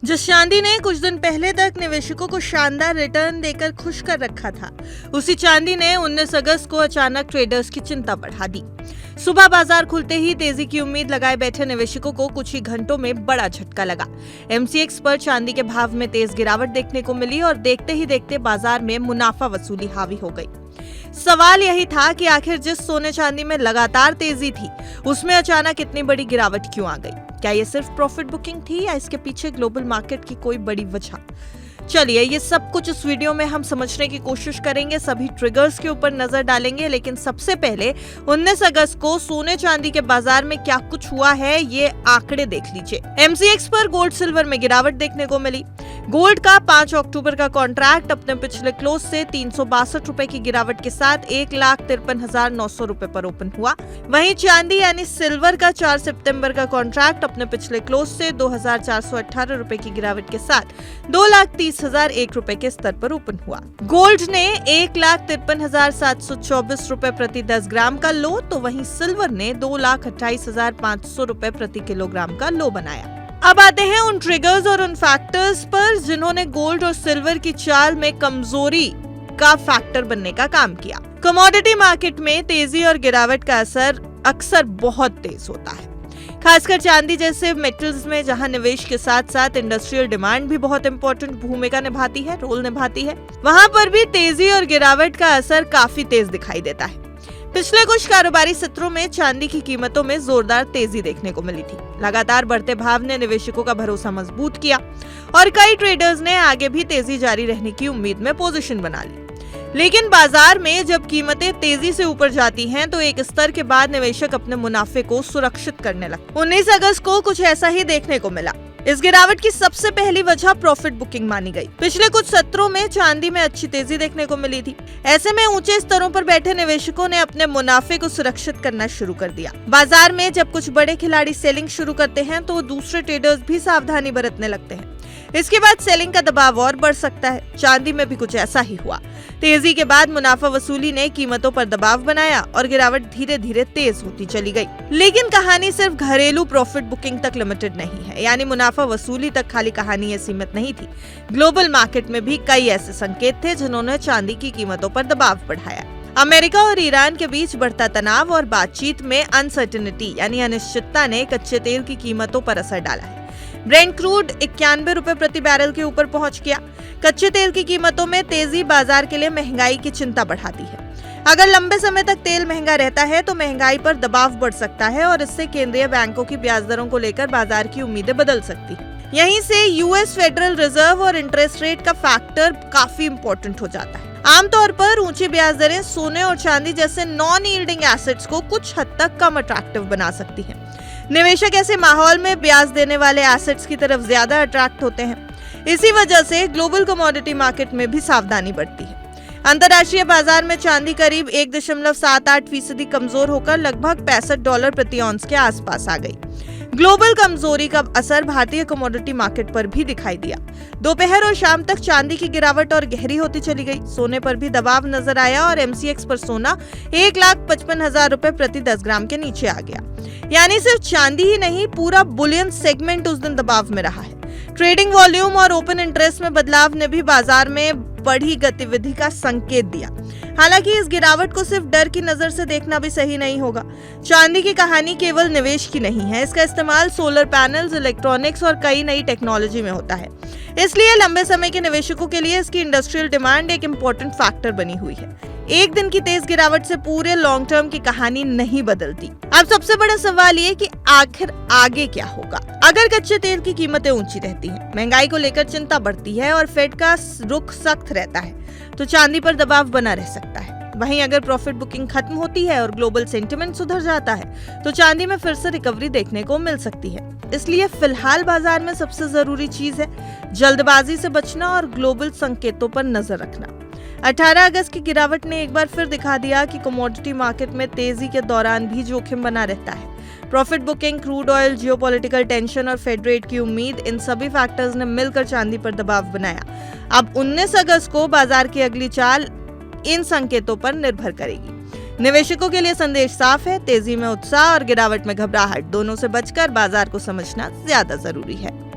जिस चांदी ने कुछ दिन पहले तक निवेशकों को शानदार रिटर्न देकर खुश कर रखा था, उसी चांदी ने 19 अगस्त को अचानक ट्रेडर्स की चिंता बढ़ा दी। सुबह बाजार खुलते ही तेजी की उम्मीद लगाए बैठे निवेशकों को कुछ ही घंटों में बड़ा झटका लगा। एमसीएक्स पर चांदी के भाव में तेज गिरावट देखने को मिली और देखते ही देखते बाजार में मुनाफा वसूली हावी हो गई। सवाल यही था कि आखिर जिस सोने चांदी में लगातार तेजी थी, उसमें अचानक इतनी बड़ी गिरावट क्यों आ गई? क्या ये सिर्फ प्रॉफिट बुकिंग थी या इसके पीछे ग्लोबल मार्केट की कोई बड़ी वजह? चलिए ये सब कुछ इस वीडियो में हम समझने की कोशिश करेंगे, सभी ट्रिगर्स के ऊपर नजर डालेंगे। लेकिन सबसे पहले 19 अगस्त को सोने चांदी के बाजार में क्या कुछ हुआ है, ये आंकड़े देख लीजिए। एमसीएक्स पर गोल्ड सिल्वर में गिरावट देखने को मिली। गोल्ड का 5 अक्टूबर का कॉन्ट्रैक्ट अपने पिछले क्लोज से 362 रुपए की गिरावट के साथ 1,53,900 रुपए पर ओपन हुआ। वहीं चांदी यानी सिल्वर का 4 सितंबर का कॉन्ट्रैक्ट अपने पिछले क्लोज से 2,418 रुपए की गिरावट के साथ 2,30,001 रुपए के स्तर पर ओपन हुआ। गोल्ड ने 1,53,724 रुपए प्रति 10 ग्राम का लो, तो वहीं सिल्वर ने 2,28,500 रुपए प्रति किलोग्राम का लो बनाया। अब आते हैं उन ट्रिगर्स और उन फैक्टर्स पर जिन्होंने गोल्ड और सिल्वर की चाल में कमजोरी का फैक्टर बनने का काम किया। कमोडिटी मार्केट में तेजी और गिरावट का असर अक्सर बहुत तेज होता है, खासकर चांदी जैसे मेटल्स में, जहां निवेश के साथ साथ इंडस्ट्रियल डिमांड भी बहुत इंपॉर्टेंट भूमिका निभाती है, रोल निभाती है। वहां पर भी तेजी और गिरावट का असर काफी तेज दिखाई देता है। पिछले कुछ कारोबारी सत्रों में चांदी की कीमतों में जोरदार तेजी देखने को मिली थी। लगातार बढ़ते भाव ने निवेशकों का भरोसा मजबूत किया और कई ट्रेडर्स ने आगे भी तेजी जारी रहने की उम्मीद में पोजीशन बना ली। लेकिन बाजार में जब कीमतें तेजी से ऊपर जाती हैं, तो एक स्तर के बाद निवेशक अपने मुनाफे को सुरक्षित करने लगते। 19 अगस्त को कुछ ऐसा ही देखने को मिला। इस गिरावट की सबसे पहली वजह प्रॉफिट बुकिंग मानी गई। पिछले कुछ सत्रों में चांदी में अच्छी तेजी देखने को मिली थी। ऐसे में ऊंचे स्तरों पर बैठे निवेशकों ने अपने मुनाफे को सुरक्षित करना शुरू कर दिया। बाजार में जब कुछ बड़े खिलाड़ी सेलिंग शुरू करते हैं, तो दूसरे ट्रेडर्स भी सावधानी बरतने लगते हैं। इसके बाद सेलिंग का दबाव और बढ़ सकता है। चांदी में भी कुछ ऐसा ही हुआ। तेजी के बाद मुनाफा वसूली ने कीमतों पर दबाव बनाया और गिरावट धीरे धीरे तेज होती चली गई। लेकिन कहानी सिर्फ घरेलू प्रॉफिट बुकिंग तक लिमिटेड नहीं है, यानी मुनाफा वसूली तक खाली कहानी ये सीमित नहीं थी। ग्लोबल मार्केट में भी कई ऐसे संकेत थे जिन्होंने चांदी की कीमतों पर दबाव बढ़ाया। अमेरिका और ईरान के बीच बढ़ता तनाव और बातचीत में अनसर्टेनिटी यानी अनिश्चितता ने कच्चे तेल की कीमतों पर असर डाला है। ब्रेंट क्रूड 91 रुपए प्रति बैरल के ऊपर पहुंच गया। कच्चे तेल की कीमतों में तेजी बाजार के लिए महंगाई की चिंता बढ़ाती है। अगर लंबे समय तक तेल महंगा रहता है, तो महंगाई पर दबाव बढ़ सकता है और इससे केंद्रीय बैंकों की ब्याज दरों को लेकर बाजार की उम्मीदें बदल सकती है। यहीं से यूएस फेडरल रिजर्व और इंटरेस्ट रेट का फैक्टर काफी इंपॉर्टेंट हो जाता है। आमतौर पर ऊंची ब्याज दरें सोने और चांदी जैसे नॉन यील्डिंग एसेट्स को कुछ हद तक कम अट्रैक्टिव बना सकती हैं। निवेशक ऐसे माहौल में ब्याज देने वाले एसेट्स की तरफ ज्यादा अट्रैक्ट होते हैं। इसी वजह से ग्लोबल कमोडिटी मार्केट में भी सावधानी बढ़ती है। अंतर्राष्ट्रीय बाजार में चांदी करीब 1.78% कमजोर होकर लगभग $65 प्रति औंस के आसपास आ गई। ग्लोबल कमजोरी का असर भारतीय कमोडिटी मार्केट पर भी दिखाई दिया। दोपहर और शाम तक चांदी की गिरावट और गहरी होती चली गई। सोने पर भी दबाव नजर आया और एमसीएक्स पर सोना 1,55,000 रुपए प्रति 10 ग्राम के नीचे आ गया। यानी सिर्फ चांदी ही नहीं, पूरा बुलियन सेगमेंट उस दिन दबाव में रहा है। ट्रेडिंग वॉल्यूम और ओपन इंटरेस्ट में बदलाव ने भी बाजार में बढ़ी गतिविधि का संकेत दिया। हालांकि इस गिरावट को सिर्फ डर की नजर से देखना भी सही नहीं होगा। चांदी की कहानी केवल निवेश की नहीं है। इसका इस्तेमाल सोलर पैनल्स, इलेक्ट्रॉनिक्स और कई नई टेक्नोलॉजी में होता है। इसलिए लंबे समय के निवेशकों के लिए इसकी इंडस्ट्रियल डिमांड एक इम्पोर्टेंट फैक्टर बनी हुई है। एक दिन की तेज गिरावट से पूरे लॉन्ग टर्म की कहानी नहीं बदलती। अब सबसे बड़ा सवाल ये कि आखिर आगे क्या होगा? अगर कच्चे तेल की कीमतें ऊंची रहती हैं, महंगाई को लेकर चिंता बढ़ती है और फेड का रुख सख्त रहता है, तो चांदी पर दबाव बना रह सकता है। वहीं अगर प्रॉफिट बुकिंग खत्म होती है और ग्लोबल सेंटिमेंट सुधर जाता है, तो चांदी में फिर से रिकवरी देखने को मिल सकती है। इसलिए फिलहाल बाजार में सबसे जरूरी चीज है जल्दबाजी से बचना और ग्लोबल संकेतों पर नजर रखना। 18 अगस्त की गिरावट ने एक बार फिर दिखा दिया कि कमोडिटी मार्केट में तेजी के दौरान भी जोखिम बना रहता है। Profit booking, crude oil, geopolitical tension और फेड रेट की उम्मीद, इन सभी फैक्टर्स ने मिलकर चांदी पर दबाव बनाया। अब 19 अगस्त को बाजार की अगली चाल इन संकेतों पर निर्भर करेगी। निवेशकों के लिए संदेश साफ है, तेजी में उत्साह और गिरावट में घबराहट, दोनों से बचकर बाजार को समझना ज्यादा जरूरी है।